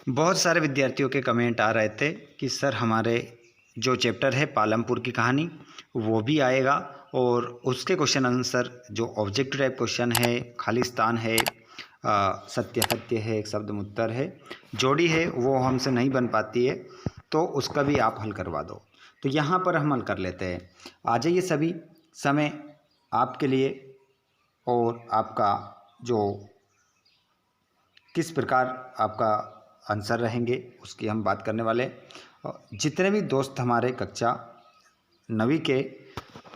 बहुत सारे विद्यार्थियों के कमेंट आ रहे थे कि सर हमारे जो चैप्टर है पालमपुर की कहानी वो भी आएगा और उसके क्वेश्चन आंसर जो ऑब्जेक्टिव टाइप क्वेश्चन है, खालिस्तान है, सत्य सत्य है, एक शब्द उत्तर है, जोड़ी है, वो हमसे नहीं बन पाती है, तो उसका भी आप हल करवा दो। तो यहाँ पर हम हल कर लेते हैं। आ जाइए सभी, समय आपके लिए और आपका जो किस प्रकार आपका आंसर रहेंगे उसकी हम बात करने वाले। जितने भी दोस्त हमारे कक्षा 9वीं के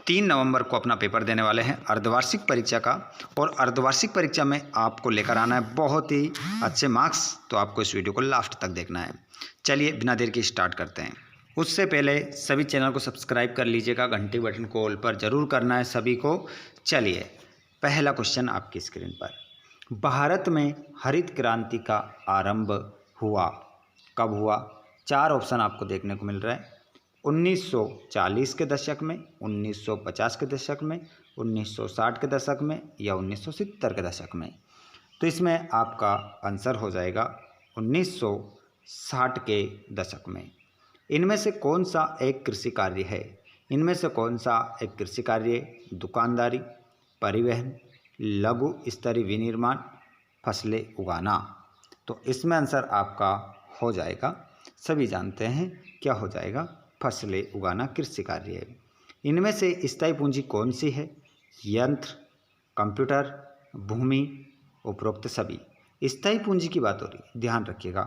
3 नवंबर को अपना पेपर देने वाले हैं अर्धवार्षिक परीक्षा का, और अर्धवार्षिक परीक्षा में आपको लेकर आना है बहुत ही अच्छे मार्क्स, तो आपको इस वीडियो को लास्ट तक देखना है। चलिए बिना देर के स्टार्ट करते हैं। उससे पहले सभी चैनल को सब्सक्राइब कर लीजिएगा, घंटी बटन को ऑल पर ज़रूर करना है सभी को। चलिए पहला क्वेश्चन आपकी स्क्रीन पर। भारत में हरित क्रांति का आरंभ हुआ कब हुआ? 4 ऑप्शन आपको देखने को मिल रहा है। 1940 के दशक में, 1950 के दशक में, 1960 के दशक में या 1970 के दशक में। तो इसमें आपका आंसर हो जाएगा 1960 के दशक में। इनमें से कौन सा एक कृषि कार्य है? इनमें से कौन सा एक कृषि कार्य? दुकानदारी, परिवहन, लघु स्तरीय विनिर्माण, फसलें उगाना। तो इसमें आंसर आपका हो जाएगा, सभी जानते हैं क्या हो जाएगा, फसलें उगाना कृषि कार्य है। इनमें से स्थायी पूंजी कौन सी है? यंत्र, कंप्यूटर, भूमि, उपरोक्त सभी। स्थायी पूंजी की बात हो रही है, ध्यान रखिएगा।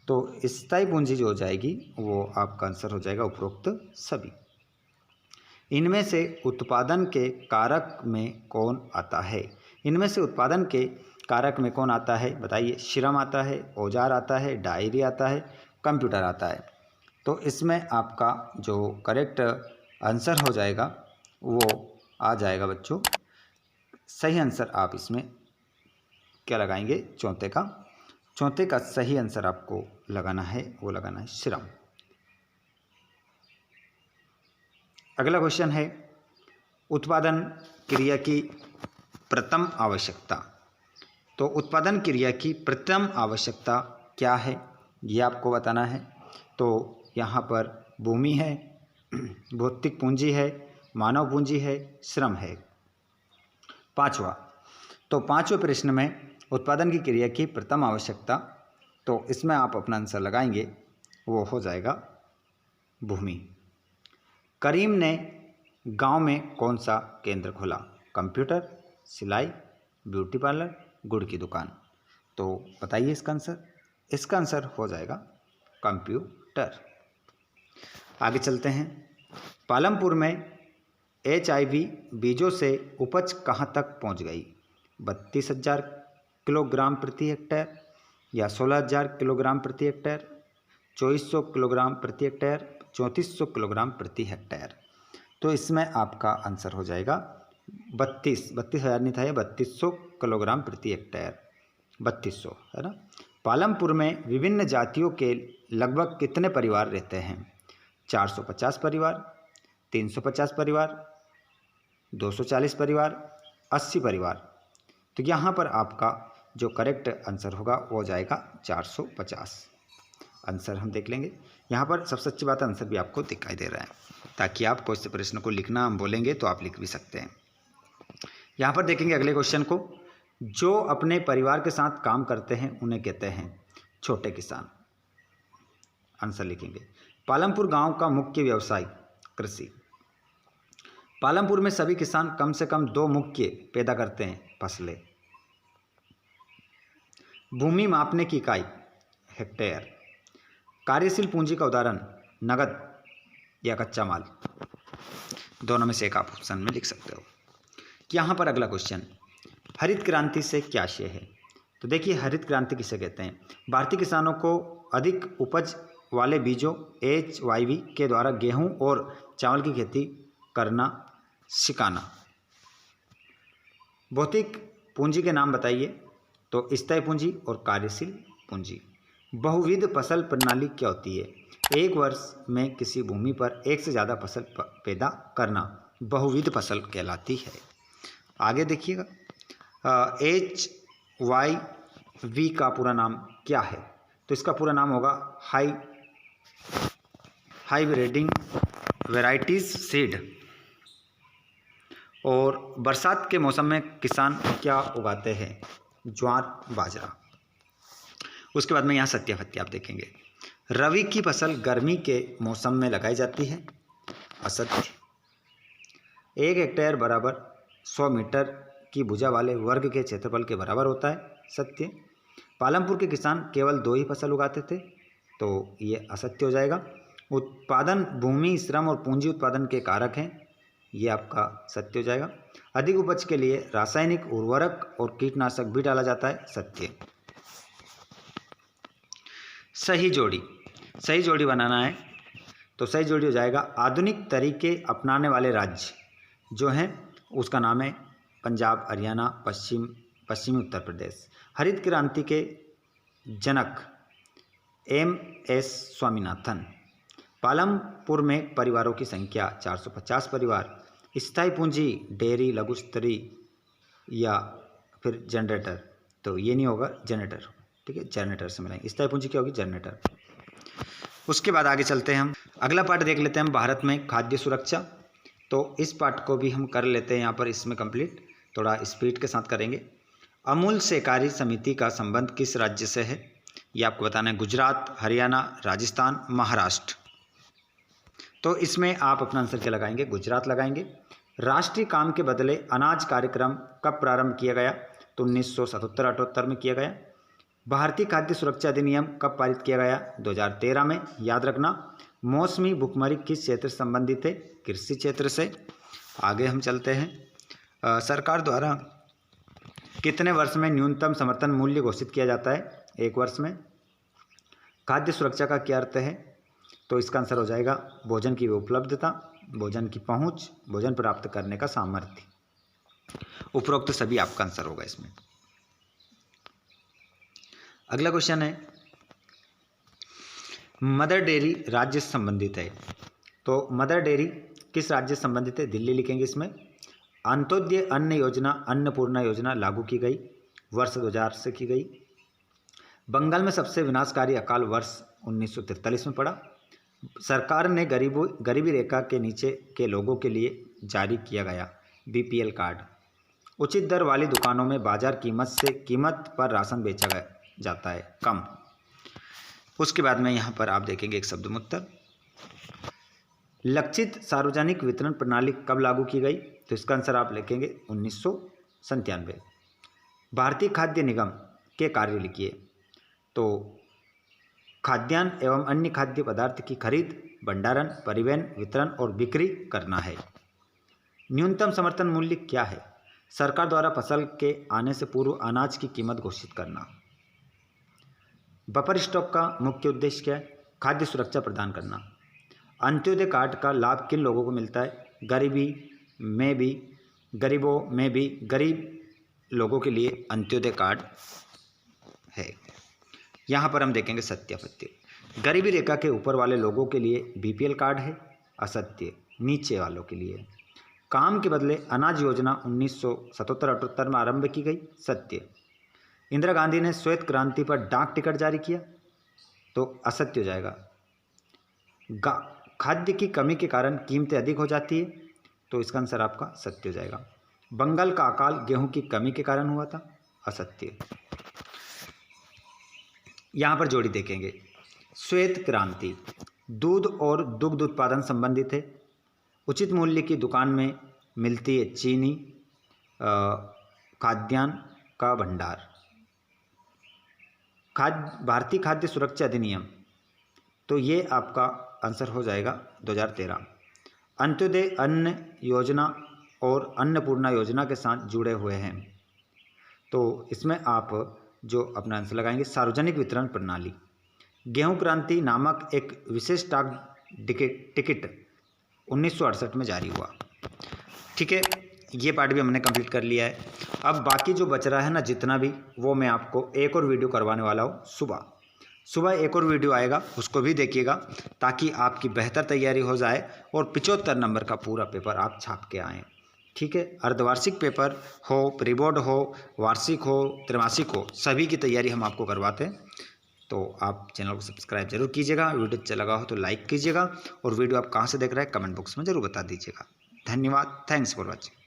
तो स्थायी पूंजी जो हो जाएगी वो आपका आंसर हो जाएगा उपरोक्त सभी। इनमें से उत्पादन के कारक में कौन आता है? इनमें से उत्पादन के कारक में कौन आता है बताइए? श्रम आता है, औजार आता है, डायरी आता है, कंप्यूटर आता है। तो इसमें आपका जो करेक्ट आंसर हो जाएगा वो आ जाएगा बच्चों, सही आंसर आप इसमें क्या लगाएंगे? चौथे का सही आंसर आपको लगाना है, वो लगाना है श्रम। अगला क्वेश्चन है उत्पादन क्रिया की प्रथम आवश्यकता। तो उत्पादन क्रिया की प्रथम आवश्यकता क्या है ये आपको बताना है। तो यहाँ पर भूमि है, भौतिक पूंजी है, मानव पूंजी है, श्रम है। पांचवा, तो पांचवें प्रश्न में उत्पादन की क्रिया की प्रथम आवश्यकता, तो इसमें आप अपना आंसर लगाएंगे, वो हो जाएगा भूमि। करीम ने गांव में कौन सा केंद्र खोला? कंप्यूटर, सिलाई, ब्यूटी पार्लर, गुड़ की दुकान। तो बताइए इसका आंसर। इसका आंसर हो जाएगा कंप्यूटर। आगे चलते हैं। पालमपुर में HIV बीजों से उपज कहाँ तक पहुँच गई? 32,000 किलोग्राम प्रति हेक्टेयर या 16,000 किलोग्राम प्रति हेक्टेयर, 2400 किलोग्राम प्रति हेक्टेयर, 3400 किलोग्राम प्रति हेक्टेयर। तो इसमें आपका आंसर हो जाएगा 32,000 नहीं था ये, 3200 किलोग्राम प्रति हेक्टेयर, 3200 है ना। पालमपुर में विभिन्न जातियों के लगभग कितने परिवार रहते हैं? 450 परिवार, 350 परिवार, 240 परिवार, 80 परिवार। तो यहाँ पर आपका जो करेक्ट आंसर होगा वो हो जाएगा 450। आंसर हम देख लेंगे। यहाँ पर सबसे अच्छी बात आंसर भी आपको दिखाई दे रहा है, ताकि आप कोई से प्रश्न को लिखना हम बोलेंगे तो आप लिख भी सकते हैं। यहाँ पर देखेंगे अगले क्वेश्चन को। जो अपने परिवार के साथ काम करते हैं उन्हें कहते हैं छोटे किसान। आंसर लिखेंगे। पालमपुर गांव का मुख्य व्यवसाय कृषि। पालमपुर में सभी किसान कम से कम 2 मुख्य पैदा करते हैं, फसलें। भूमि मापने की इकाई हेक्टेयर। कार्यशील पूंजी का उदाहरण नगद या कच्चा माल। दोनों में से एक आप ऑप्शन में लिख सकते हो। यहाँ पर अगला क्वेश्चन, हरित क्रांति से क्या आशय है? तो देखिए हरित क्रांति किसे कहते हैं? भारतीय किसानों को अधिक उपज वाले बीजों HYV के द्वारा गेहूं और चावल की खेती करना सिखाना। भौतिक पूंजी के नाम बताइए। तो स्थायी पूंजी और कार्यशील पूंजी। बहुविध फसल प्रणाली क्या होती है? एक वर्ष में किसी भूमि पर एक से ज़्यादा फसल पैदा करना बहुविध फसल कहलाती है। आगे देखिएगा, HYV का पूरा नाम क्या है? तो इसका पूरा नाम होगा हाइब्रिडिंग वैरायटीज सीड। और बरसात के मौसम में किसान क्या उगाते हैं? ज्वार, बाजरा। उसके बाद में यहाँ सत्यापत्ति आप देखेंगे। रबी की फसल गर्मी के मौसम में लगाई जाती है। असत्य। 1 हेक्टेयर बराबर 100 मीटर की भुजा वाले वर्ग के क्षेत्रफल के बराबर होता है। सत्य। पालमपुर के किसान केवल 2 ही फसल उगाते थे, तो ये असत्य हो जाएगा। उत्पादन भूमि, श्रम और पूंजी उत्पादन के कारक हैं, ये आपका सत्य हो जाएगा। अधिक उपज के लिए रासायनिक उर्वरक और कीटनाशक भी डाला जाता है। सत्य। सही जोड़ी बनाना है, तो सही जोड़ी हो जाएगा। आधुनिक तरीके अपनाने वाले राज्य जो हैं उसका नाम है पंजाब, हरियाणा, पश्चिमी उत्तर प्रदेश। हरित क्रांति के जनक MS स्वामीनाथन। पालमपुर में परिवारों की संख्या 450 परिवार। स्थायी पूंजी डेयरी, लघु स्तरी या फिर जनरेटर, तो ये नहीं होगा, जनरेटर। ठीक है, जनरेटर से मिलाएंगे। स्थायी पूंजी क्या होगी? जनरेटर। उसके बाद आगे चलते हैं हम। अगला पार्ट देख लेते हैं हम, भारत में खाद्य सुरक्षा। तो इस पार्ट को भी हम कर लेते हैं यहाँ पर इसमें कंप्लीट, थोड़ा स्पीड के साथ करेंगे। अमूल सहकारी समिति का संबंध किस राज्य से है? ये आपको बताना है। गुजरात, हरियाणा, राजस्थान, महाराष्ट्र। तो इसमें आप अपना आंसर क्या लगाएंगे? गुजरात लगाएंगे। राष्ट्रीय काम के बदले अनाज कार्यक्रम कब प्रारंभ किया गया? तो 1977-78 में किया गया। भारतीय खाद्य सुरक्षा अधिनियम कब पारित किया गया? 2013 में। याद रखना, मौसमी भुखमरी किस क्षेत्र से संबंधित है? कृषि क्षेत्र से। आगे हम चलते हैं। सरकार द्वारा कितने वर्ष में न्यूनतम समर्थन मूल्य घोषित किया जाता है? 1 वर्ष में। खाद्य सुरक्षा का क्या अर्थ है? तो इसका आंसर हो जाएगा भोजन की उपलब्धता, भोजन की पहुंच, भोजन प्राप्त करने का सामर्थ्य। उपरोक्त सभी आपका आंसर होगा इसमें। अगला क्वेश्चन है, मदर डेयरी राज्य से संबंधित है। तो मदर डेयरी किस राज्य से संबंधित है? दिल्ली लिखेंगे इसमें। अंत्योदय अन्न योजना, अन्नपूर्णा योजना लागू की गई, वर्ष 2000 से की गई। बंगाल में सबसे विनाशकारी अकाल वर्ष 1943 में पड़ा। सरकार ने गरीबी रेखा के नीचे के लोगों के लिए जारी किया गया BPL कार्ड। उचित दर वाली दुकानों में बाजार कीमत से कीमत पर राशन बेचा जाता है कम। उसके बाद में यहाँ पर आप देखेंगे एक शब्द उत्तर। लक्षित सार्वजनिक वितरण प्रणाली कब लागू की गई? तो इसका आंसर आप लिखेंगे 1997। भारतीय खाद्य निगम के कार्य लिखिए। तो खाद्यान्न एवं अन्य खाद्य पदार्थ की खरीद, भंडारण, परिवहन, वितरण और बिक्री करना है। न्यूनतम समर्थन मूल्य क्या है? सरकार द्वारा फसल के आने से पूर्व अनाज की कीमत घोषित करना। बफर स्टॉक का मुख्य उद्देश्य क्या है? खाद्य सुरक्षा प्रदान करना। अंत्योदय कार्ड का लाभ किन लोगों को मिलता है? गरीबों में भी गरीब लोगों के लिए अंत्योदय कार्ड है। यहाँ पर हम देखेंगे सत्यापत्ति। गरीबी रेखा के ऊपर वाले लोगों के लिए BPL कार्ड है। असत्य। नीचे वालों के लिए। काम के बदले अनाज योजना 1977-78 में आरंभ की गई। सत्य। इंदिरा गांधी ने श्वेत क्रांति पर डाक टिकट जारी किया, तो असत्य हो जाएगा। खाद्य की कमी के कारण कीमतें अधिक हो जाती है, तो इसका आंसर आपका सत्य हो जाएगा। बंगाल का अकाल गेहूं की कमी के कारण हुआ था। असत्य। यहाँ पर जोड़ी देखेंगे। श्वेत क्रांति दूध और दुग्ध उत्पादन संबंधित है। उचित मूल्य की दुकान में मिलती है चीनी, खाद्यान्न का भंडार। भारतीय खाद्य सुरक्षा अधिनियम, तो ये आपका आंसर हो जाएगा 2013। अंत्योदय अन्न योजना और अन्नपूर्णा योजना के साथ जुड़े हुए हैं, तो इसमें आप जो अपना आंसर लगाएंगे सार्वजनिक वितरण प्रणाली। गेहूं क्रांति नामक एक विशेष डाक टिकट 1968 में जारी हुआ। ठीक है, ये पार्ट भी हमने कंप्लीट कर लिया है। अब बाकी जो बच रहा है ना जितना भी, वो मैं आपको एक और वीडियो करवाने वाला हूँ। सुबह एक और वीडियो आएगा, उसको भी देखिएगा ताकि आपकी बेहतर तैयारी हो जाए और 75 नंबर का पूरा पेपर आप छाप के आएँ। ठीक है, अर्धवार्षिक पेपर हो, प्री बोर्ड हो, वार्षिक हो, त्रैमासिक हो, सभी की तैयारी हम आपको करवाते हैं। तो आप चैनल को सब्सक्राइब जरूर कीजिएगा। वीडियो अच्छा लगा हो तो लाइक कीजिएगा और वीडियो आप कहाँ से देख रहे हैं कमेंट बॉक्स में ज़रूर बता दीजिएगा। धन्यवाद। Thanks for watching.